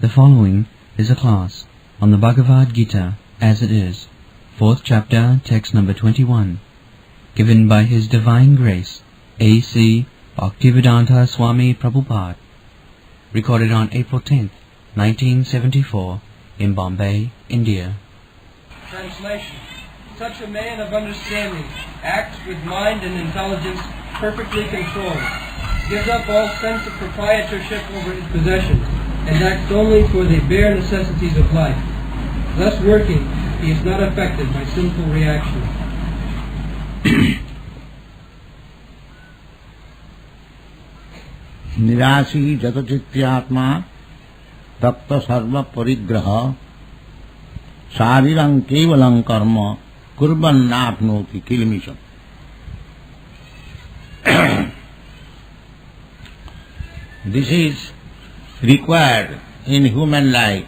The following is a class on the Bhagavad Gita as it is, 4th chapter, text number 21, given by His Divine Grace, A.C. Bhaktivedanta Swami Prabhupada, recorded on April 10th, 1974, in Bombay, India. Translation. Such a man of understanding acts with mind and intelligence perfectly controlled, gives up all sense of proprietorship over his possessions, and acts only for the bare necessities of life. Thus working, he is not affected by sinful reactions. निराशी जतचित्यात्मा तप्त सर्व परिग्रह शारीरं केवलं कर्म कुर्वन्नाप्नोति किल्बिषम्. This is required in human life.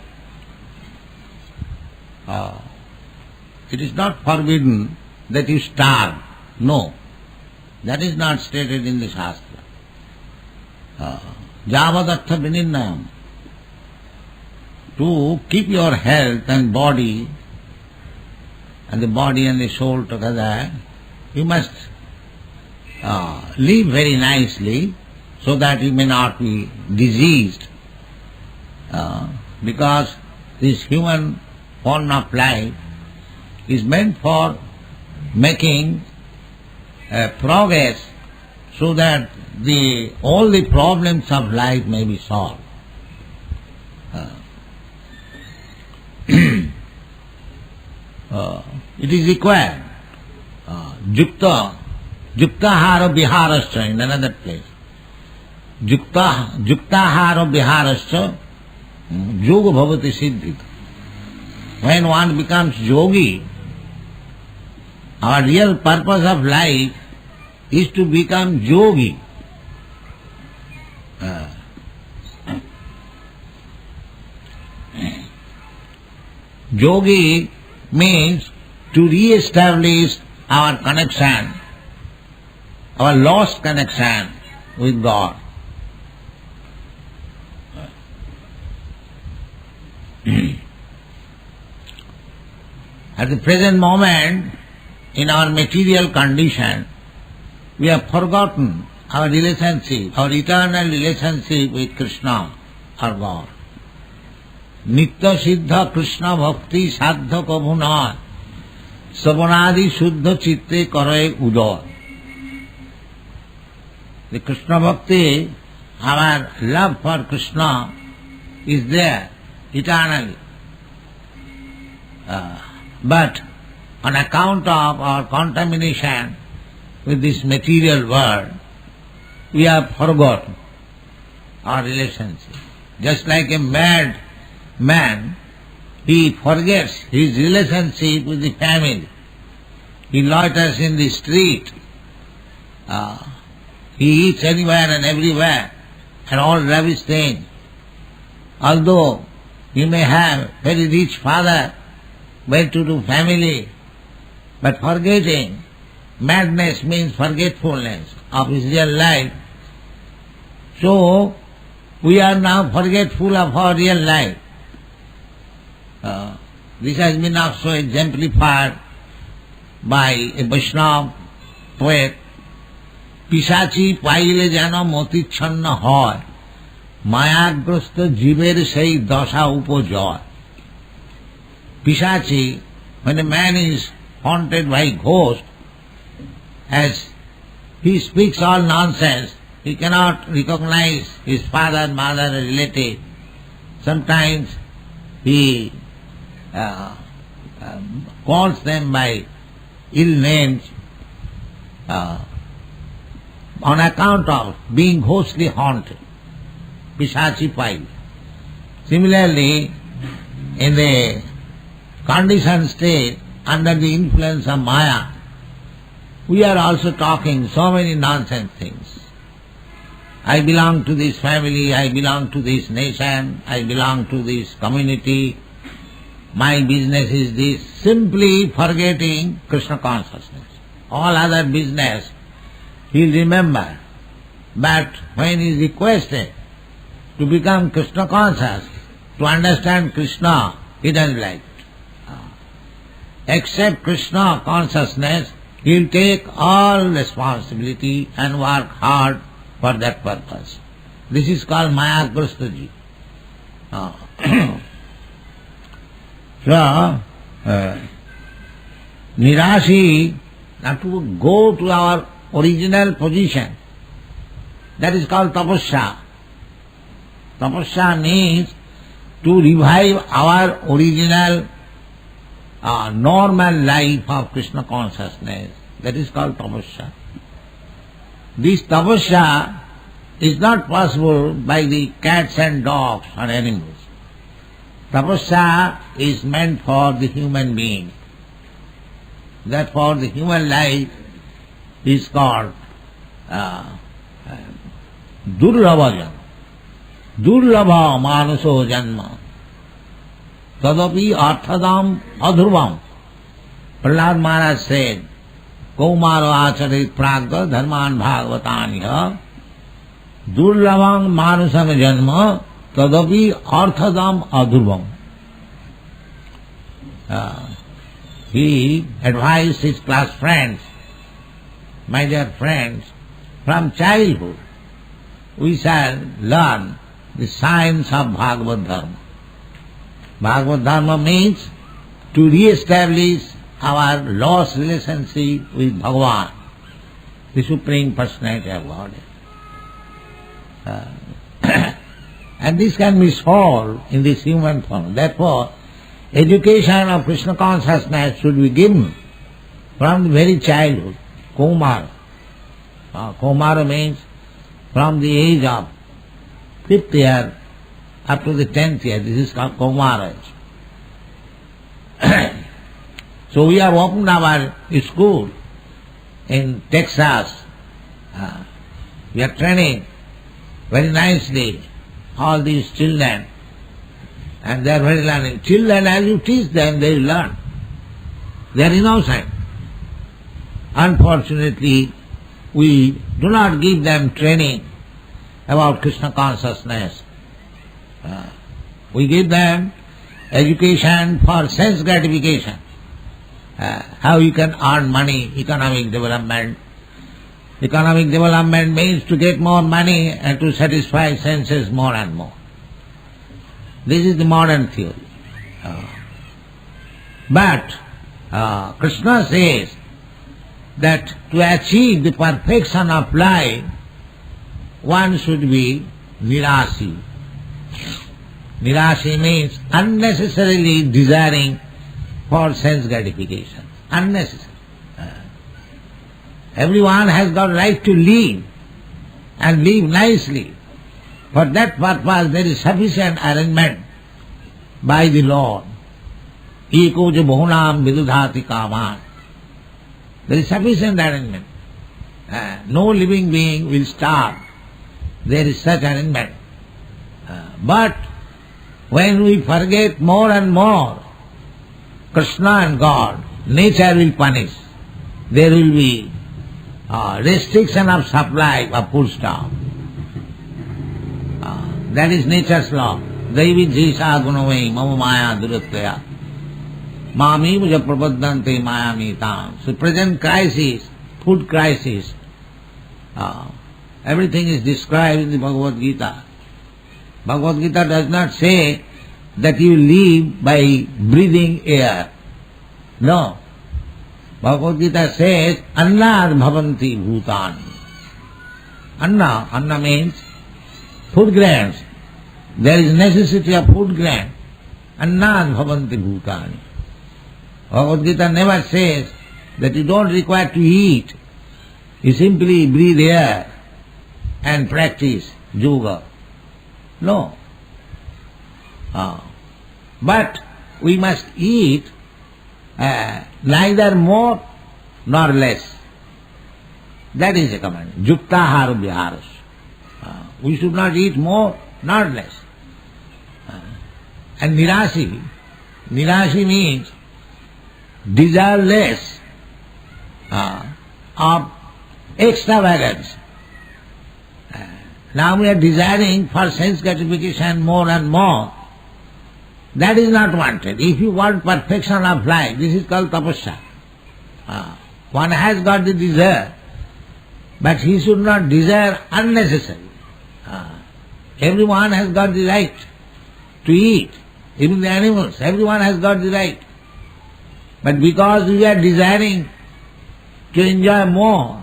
It is not forbidden that you starve. No, that is not stated in the Shastra. Javadartha vinirnayam. To keep your health and body and the soul together, you must live very nicely so that you may not be diseased. Because this human form of life is meant for making progress so that all the problems of life may be solved. It is required. Juktahara viharascha in another place. Juktahara viharascha yoga bhavati siddhita. When one becomes yogi, our real purpose of life is to become yogi. Yogi means to re-establish our connection, our lost connection with God. At the present moment, in our material condition, we have forgotten our relationship, our eternal relationship with Krishna, our God. Nitya siddha Krishna bhakti sadha kabhu na savanadi shuddha chitte kare udar. The Krishna bhakti, our love for Krishna, is there eternally. But on account of our contamination with this material world, we have forgotten our relationship. Just like a mad man, he forgets his relationship with the family. He loiters in the street. He eats anywhere and everywhere and all rubbish things. Although he may have very rich father, well-to-do family, but forgetting, madness means forgetfulness of his real life. So, we are now forgetful of our real life. This has been also exemplified by a Vaishnava poet. পিশাচি পাইলে যেন মতিচ্ছন্ন হয়, মায়াগ্রস্ত জীবের সেই দশা উপজয়. Pisachi, when a man is haunted by ghost, as he speaks all nonsense, he cannot recognize his father, mother, relative. Sometimes he calls them by ill names on account of being ghostly haunted. Pisachi pai. Similarly, in the conditioned state, under the influence of Maya, we are also talking so many nonsense things. I belong to this family, I belong to this nation, I belong to this community, my business is this, simply forgetting Krishna consciousness. All other business he'll remember, but when he is requested to become Krishna conscious, to understand Krishna, he doesn't like. Except Krishna consciousness, he will take all responsibility and work hard for that purpose. This is called Mayagrastaji. So, Nirashi, now to go to our original position, that is called tapasya. Tapasya means to revive our original normal life of Krishna consciousness. That is called tapasya. This tapasya is not possible by the cats and dogs or animals. Tapasya is meant for the human being. Therefore the human life is called Durlabha. Durlabha manuso janma. Tadapi arthadam adhruvam. Prahlad Maharaj said, Kaumaro acharit pragga dharman bhagavatanya durlabham manusam janma tadapi arthadam adhruvam. He advised his class friends, my dear friends, from childhood we shall learn the science of Bhagavad Dharma. Bhagavad Dharma means to re-establish our lost relationship with Bhagavan, the Supreme Personality of Godhead. And this can be solved in this human form. Therefore, education of Krishna consciousness should be given from the very childhood, Kaumara. Kaumara means from the age of 5th year up to the 10th year. This is called Kaumara. So we have opened our school in Texas. We are training very nicely all these children, and they are very learning. Children, as you teach them, they will learn. They are innocent. Unfortunately, we do not give them training about Krishna consciousness. We give them education for sense gratification. How you can earn money, economic development. Economic development means to get more money and to satisfy senses more and more. This is the modern theory. But Krishna says that to achieve the perfection of life, one should be nirasi. Nirasi means unnecessarily desiring for sense gratification. Unnecessary. Everyone has got right to live and live nicely. For that purpose there is sufficient arrangement by the Lord. Eko je bahunam vidudhati kaman. There is sufficient arrangement. No living being will starve. There is such arrangement. But when we forget more and more Krishna and God, nature will punish. There will be restriction of supply of food stuff. That is nature's law. Daivi jisa gunavai mama maya duratya. Mami muja prapaddante maya mitam. So present crisis, food crisis, everything is described in the Bhagavad Gita. Bhagavad Gita does not say that you live by breathing air. No. Bhagavad Gita says, Annad bhavanti bhutani. Anna means food grains. There is necessity of food grain. Annad bhavanti bhutani. Bhagavad Gita never says that you don't require to eat. You simply breathe air and practice yoga. No. But we must eat neither more nor less. That is a command. Yuktahara viharas. We should not eat more nor less. And nirasi means desire less of extravagance. Now we are desiring for sense gratification more and more. That is not wanted. If you want perfection of life, this is called tapasya. One has got the desire, but he should not desire unnecessarily. Everyone has got the right to eat, even the animals, everyone has got the right. But because we are desiring to enjoy more,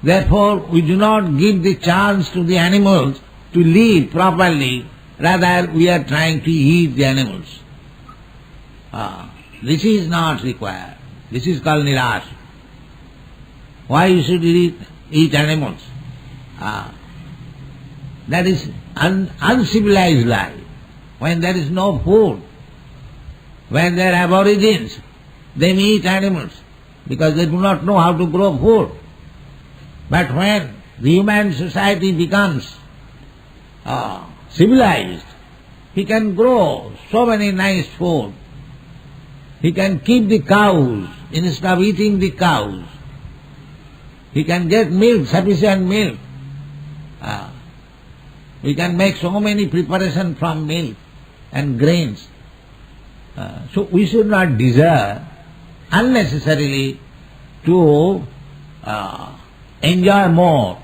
therefore we do not give the chance to the animals to live properly, rather we are trying to eat the animals. This is not required. This is called nirasha. Why you should eat animals? That is uncivilized life. When there is no food, when there are aborigines, they may eat animals because they do not know how to grow food. But when the human society becomes civilized, he can grow so many nice food. He can keep the cows instead of eating the cows. He can get milk, sufficient milk. We can make so many preparations from milk and grains. So we should not desire unnecessarily to enjoy more.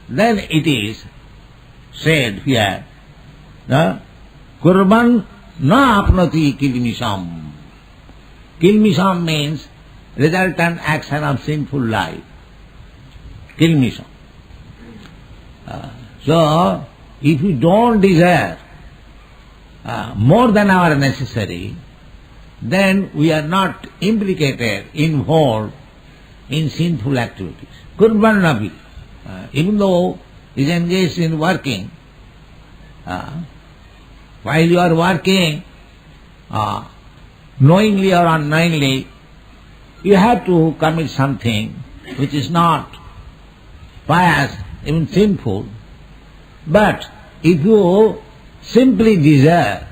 Then it is said here, kurban na apnati kilmisham. Kilmisham means resultant action of sinful life. Kilmisham. So, if we don't desire more than our necessary, then we are not implicated, involved in sinful activities. Kurban nabi, even though he is engaged in working, while you are working, knowingly or unknowingly, you have to commit something which is not pious, even sinful. But if you simply desire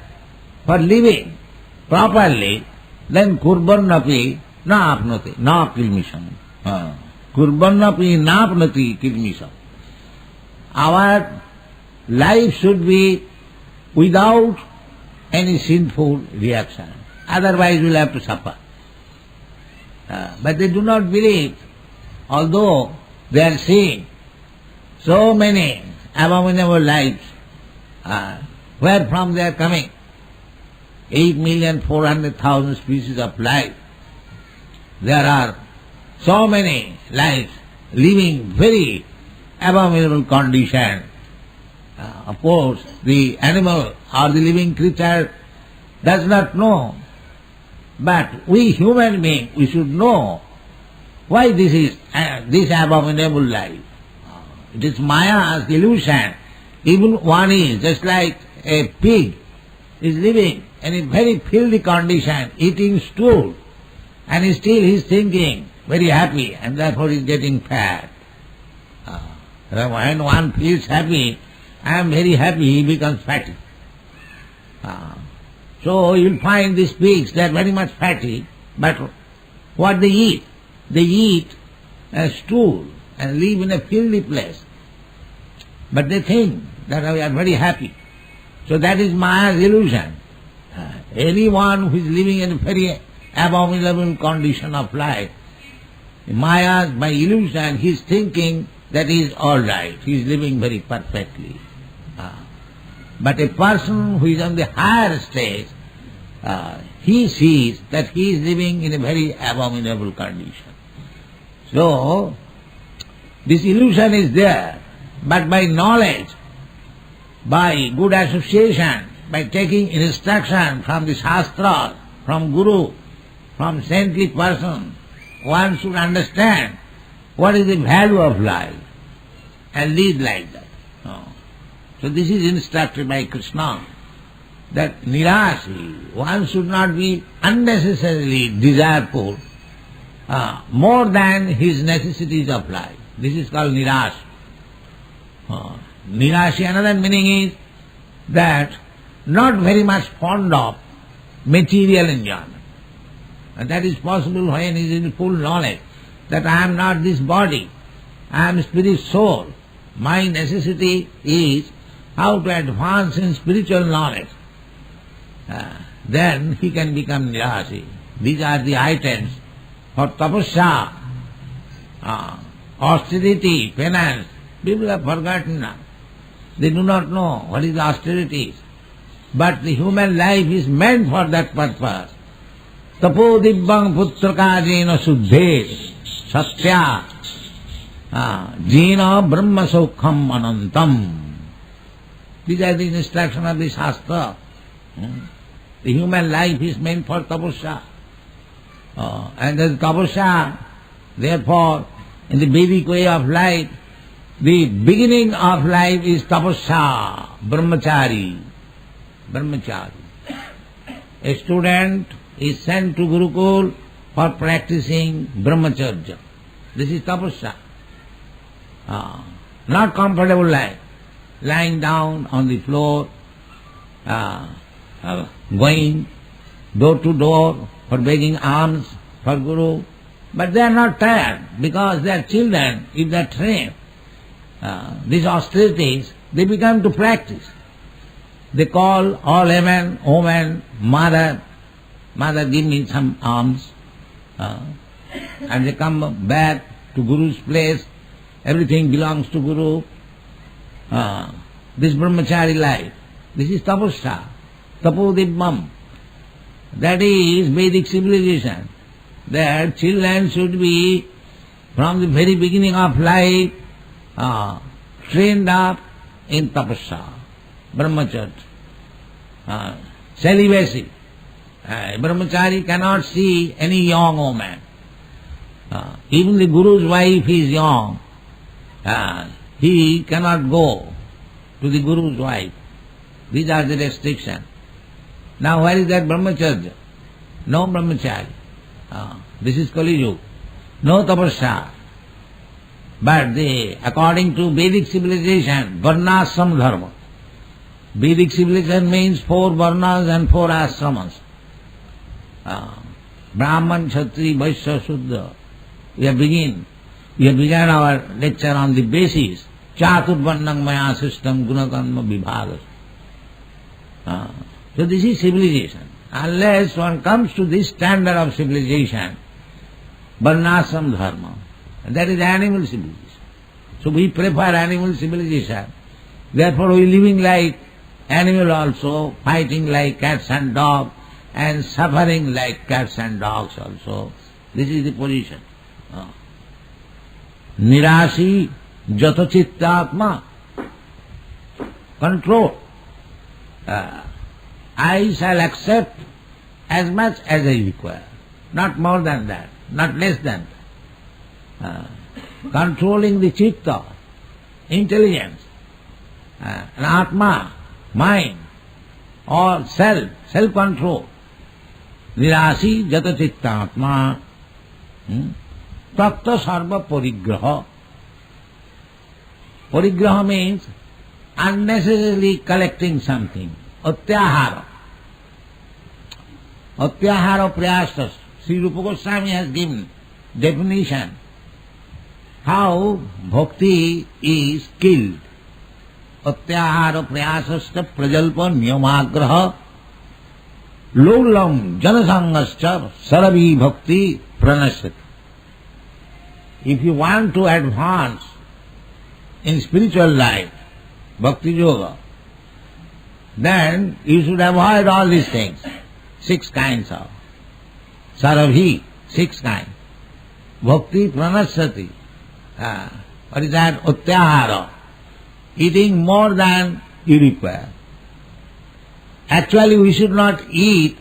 for living properly, then kurban napi na apnati, na kilmisham. Kurban napi na apnati kilmisham. Our life should be without any sinful reaction. Otherwise we will have to suffer. But they do not believe, although they are seeing so many abominable lives, where from they are coming? 8,400,000 species of life. There are so many lives living very abominable condition. Of course, the animal or the living creature does not know. But we human beings, we should know why this is this abominable life. It is Maya's illusion. Even one is just like a pig is living in a very filthy condition, eating stool, and still he is thinking very happy, and therefore he is getting fat. When one feels happy, I am very happy, he becomes fatty. So you will find these pigs, they are very much fatty, but what they eat? They eat a stool and live in a filthy place. But they think that we are very happy. So that is Maya's illusion. Anyone who is living in a very abominable condition of life, Maya's, by illusion, he is thinking that he is all right, he is living very perfectly. But a person who is on the higher stage, he sees that he is living in a very abominable condition. So, this illusion is there, but by knowledge, by good association, by taking instruction from the Shastra, from Guru, from saintly person, one should understand what is the value of life and lead like that. So this is instructed by Krishna, that nirasi, one should not be unnecessarily desireful more than his necessities of life. This is called nirasi. Nirasi, another meaning is that not very much fond of material enjoyment. And that is possible when he is in full knowledge that I am not this body, I am spirit soul. My necessity is how to advance in spiritual knowledge. then he can become nirasi. These are the items for tapasya, austerity, penance. People have forgotten now. They do not know what is austerities. But the human life is meant for that purpose. Tapo dibbang putraka jena suddhe satya jena brahma saukham anantam. These are the instructions of the Shastra. The human life is meant for tapasya. And the tapasya, therefore, in the Vedic way of life, the beginning of life is tapasya, brahmachari. Brahmachari. A student is sent to Gurukul for practicing brahmacharya. This is tapasya. Not comfortable life. Lying down on the floor, going door to door for begging alms for Guru. But they are not tired because they are children. If they are trained, these austerities, they become to practice. They call all women, mother, give me some alms. And they come back to Guru's place. Everything belongs to Guru. This brahmachari life, this is tapasya, tapodibbam. That is Vedic civilization. That children should be, from the very beginning of life, trained up in tapasya, brahmacharya, celibacy. Brahmachari cannot see any young woman. Even the Guru's wife is young. He cannot go to the Guru's wife. These are the restrictions. Now where is that brahmacharya? No brahmachari. This is Kali Yuga. No tapasya. But according to Vedic civilization, varnashram dharma. Vedic civilization means 4 varnas and 4 ashramas. Brahman, Kshatri, Vaishya, Sudra. We have begun our lecture on the basis Chaturvarnang maya system gunakarma vibhagas. So this is civilization. Unless one comes to this standard of civilization, varnashram dharma, that is animal civilization. So we prefer animal civilization. Therefore we living like animal also, fighting like cats and dogs, and suffering like cats and dogs also. This is the position. Nirasi jata chittatma, control. I shall accept as much as I require, not more than that, not less than that. Controlling the chitta, intelligence, and atma, mind, or self-control. Nirasi jata chittatma, takta sarva parigraha. Parigraha means unnecessarily collecting something. Atyahara. Atyahara prayasas. Sri Rupa Goswami has given definition how bhakti is killed. Atyahara prayasascha prajalpa niyamagraha lolam janasangascha saravi bhakti pranasati. If you want to advance in spiritual life, bhakti yoga, then you should avoid all these things. 6 kinds of sarabhi, 6 kinds. Bhakti pranasati. What is that? Utyahara. Eating more than you require. Actually we should not eat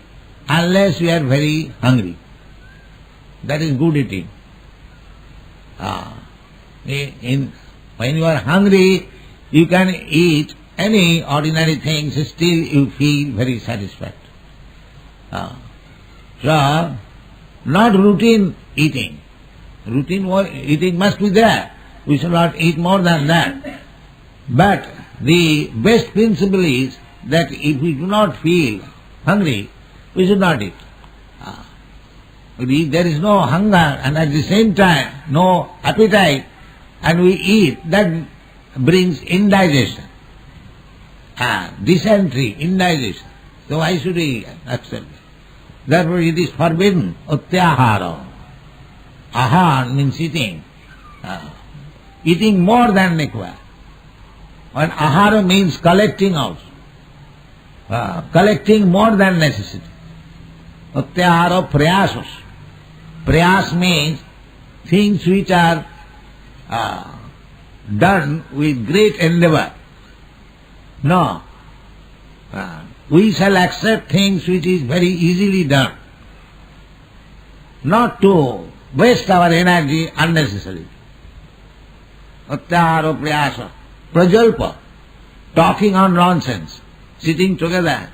unless we are very hungry. That is good eating. When you are hungry, you can eat any ordinary things, still you feel very satisfied. So, not routine eating. Routine eating must be there. We should not eat more than that. But the best principle is that if we do not feel hungry, we should not eat. If there is no hunger and at the same time no appetite and we eat, that brings indigestion. Dysentery, indigestion. So why should he accept it? Therefore it is forbidden. Utyahara. Ahar means eating. Eating more than required. And ahara means collecting also. Collecting more than necessity. Utyahara prayasas. Prayas means things which are done with great endeavor. No. We shall accept things which is very easily done. Not to waste our energy unnecessarily. Utyahara prayasa. Prajalpa. Talking on nonsense. Sitting together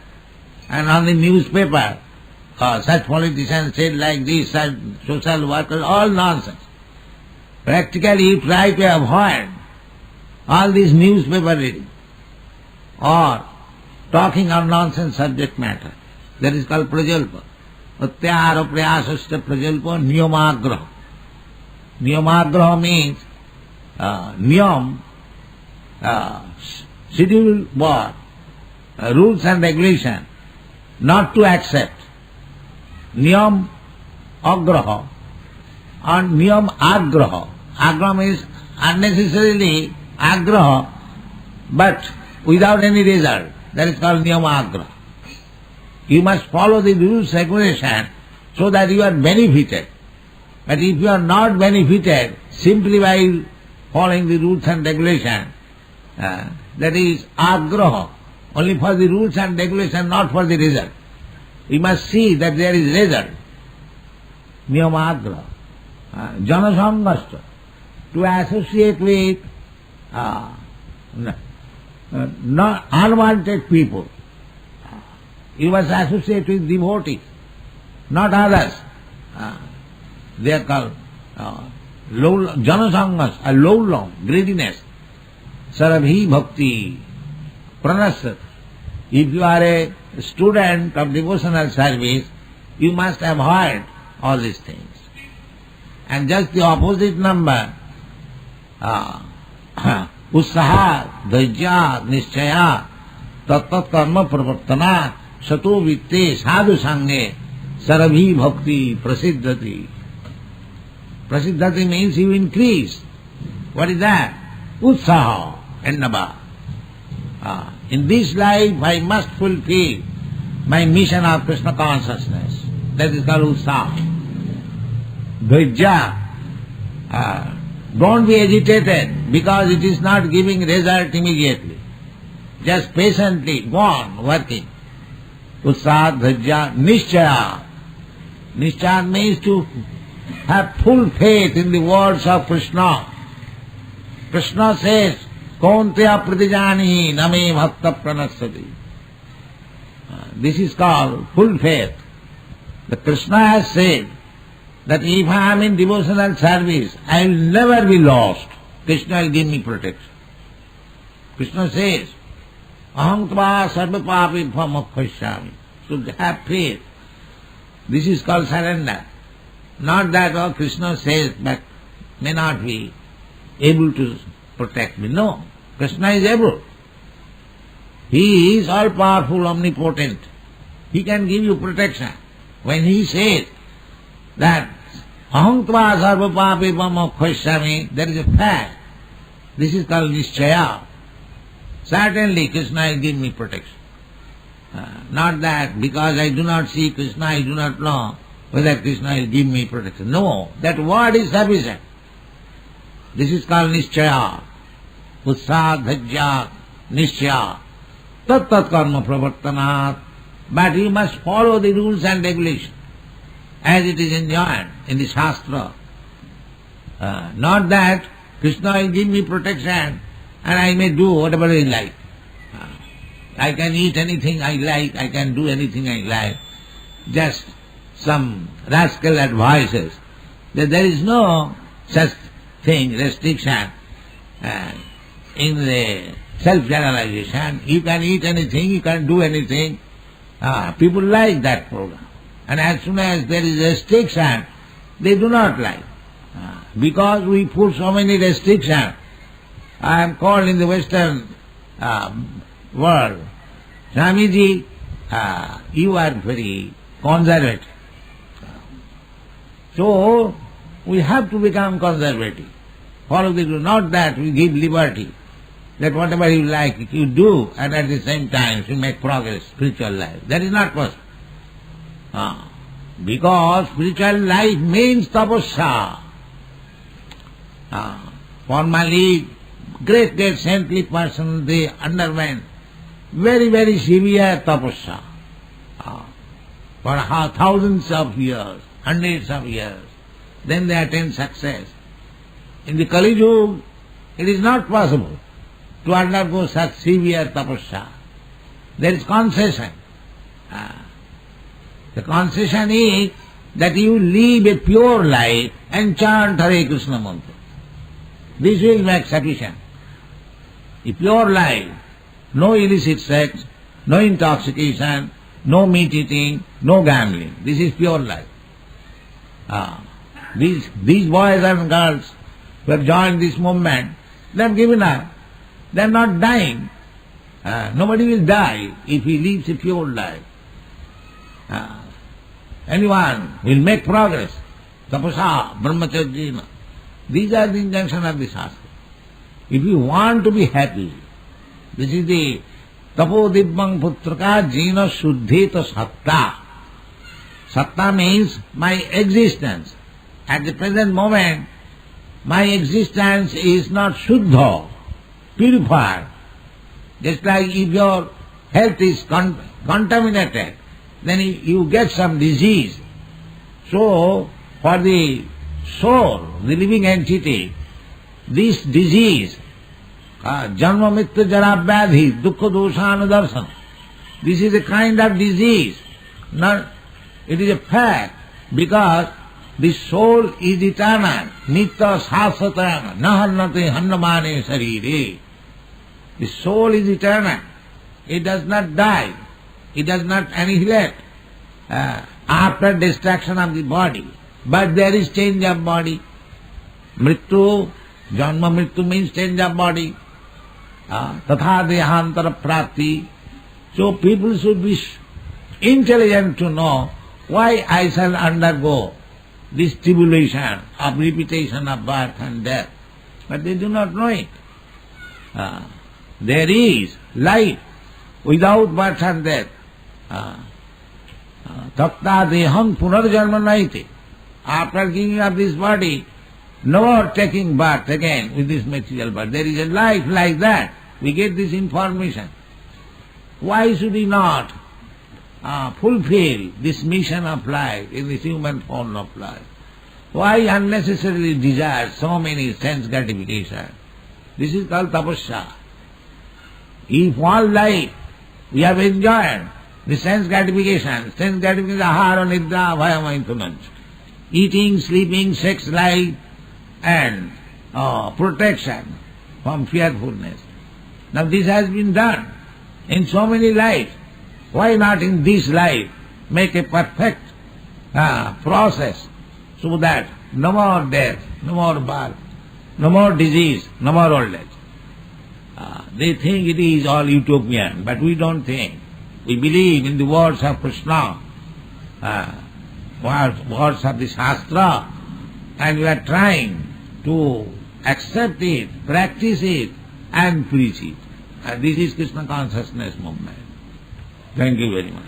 and on the newspaper, such politicians said like this, such social workers, all nonsense. Practically try to avoid all this newspaper reading or talking on nonsense subject matter. That is called prajalpa. Utyahara prayasasta prajalpa niyamagraha. Niyamagraha means niyam, scheduled word, rules and regulation, not to accept. Niyam agraha and niyam agraha. Agraha means unnecessarily agraha, but without any result. That is called niyam agraha. You must follow the rules regulation so that you are benefited. But if you are not benefited simply by following the rules and regulation, that is agraha, only for the rules and regulation, not for the result. We must see that there is result. Niyamagraha. Janasangasta. To associate with not unwanted people. You must associate with devotees, not others. They are called janasangas, a low, greediness. Sarabhi bhakti, pranasat. If you are a student of devotional service, you must avoid all these things. And just the opposite number, utsaha, dhaijya, nischaya, tat karma pravartana, sato vitte sadhu sange, sarabhi bhakti prasiddhati. Prasiddhati means you increase. What is that? Utsaha and nabha. In this life I must fulfill my mission of Krishna consciousness. That is called utsaha. Dhaijya. Don't be agitated because it is not giving result immediately. Just patiently go on working. Utsaha, dhaijya, nischaya. Nischaya means to have full faith in the words of Krishna. Krishna says, Kaunteya pratijani name bhakta pranasati. This is called full faith. The Krishna has said that if I am in devotional service, I will never be lost. Krishna will give me protection. Krishna says, Aham tva sarva papi bhamokkhashyami. Should have faith. This is called surrender. Not that, oh, Krishna says, but may not be able to protect me. No, Krishna is able. He is all-powerful, omnipotent. He can give you protection. When he says that aham tva sarva papi bhamokkhashyami, there is a fact. This is called nischaya. Certainly Krishna will give me protection. Not that because I do not see Krishna, I do not know whether Krishna will give me protection. No, that word is sufficient. This is called nischaya. Utsaha, dhaijya, nischaya. Tat karma pravartanat. But you must follow the rules and regulations as it is enjoined in the Shastra. Not that Krishna will give me protection and I may do whatever I like. I can eat anything I like, I can do anything I like. Just some rascal advices that there is no such thing, restriction in the self-generalization. You can eat anything, you can do anything. People like that program. And as soon as there is restriction, they do not like. Because we put so many restrictions, I am called in the Western world, Swamiji, you are very conservative. So, we have to become conservative. Follow the Guru. Not that we give liberty, that whatever you like you do, and at the same time you make progress spiritual life. That is not possible. Because spiritual life means tapasya. Formally, great saintly persons, they underwent very severe tapasya for thousands of years, hundreds of years. Then they attain success. In the Kali Yuga, it is not possible to undergo such severe tapasya. There is concession. The concession is that you live a pure life and chant Hare Krishna mantra. This will make sufficient. A pure life, no illicit sex, no intoxication, no meat eating, no gambling. This is pure life. These boys and girls who have joined this movement, they have given up. They are not dying. Nobody will die if he lives a pure life. Anyone will make progress. Tapasa, brahmacharya. These are the injunctions of the Shastra. If you want to be happy, this is the tapo dibbang putraka jina shuddhita satta. Satta means my existence. At the present moment, my existence is not shuddha, purified. Just like if your health is contaminated, then you get some disease. So, for the soul, the living entity, this disease, janma mrityu jara vyadhi, dukkha doshana darsana, this is a kind of disease. It is a fact, because the soul is eternal, nitya sasatana, nahannate hannamane sarire. The soul is eternal. It does not die. It does not annihilate after destruction of the body. But there is change of body. Mrityu, janma mrityu means change of body. Tatha dehantara prapti. So people should be intelligent to know why I shall undergo this tribulation of repetition of birth and death. But they do not know it. There is life without birth and death. Tapta deham punarjanma naiti. After giving up this body, no more taking birth again with this material body. There is a life like that. We get this information. Why should we not fulfill this mission of life in this human form of life? Why unnecessarily desire so many sense gratification? This is called tapasya. If all life we have enjoyed the sense gratification, ahara, nidra, abhaya, mindfulness, eating, sleeping, sex life, and protection from fearfulness. Now this has been done in so many lives. Why not in this life make a perfect process so that no more death, no more birth, no more disease, no more old age? They think it is all utopian, but we don't think. We believe in the words of Krishna, words of the Shastra, and we are trying to accept it, practice it, and preach it. And this is Krishna consciousness movement. Thank you very much.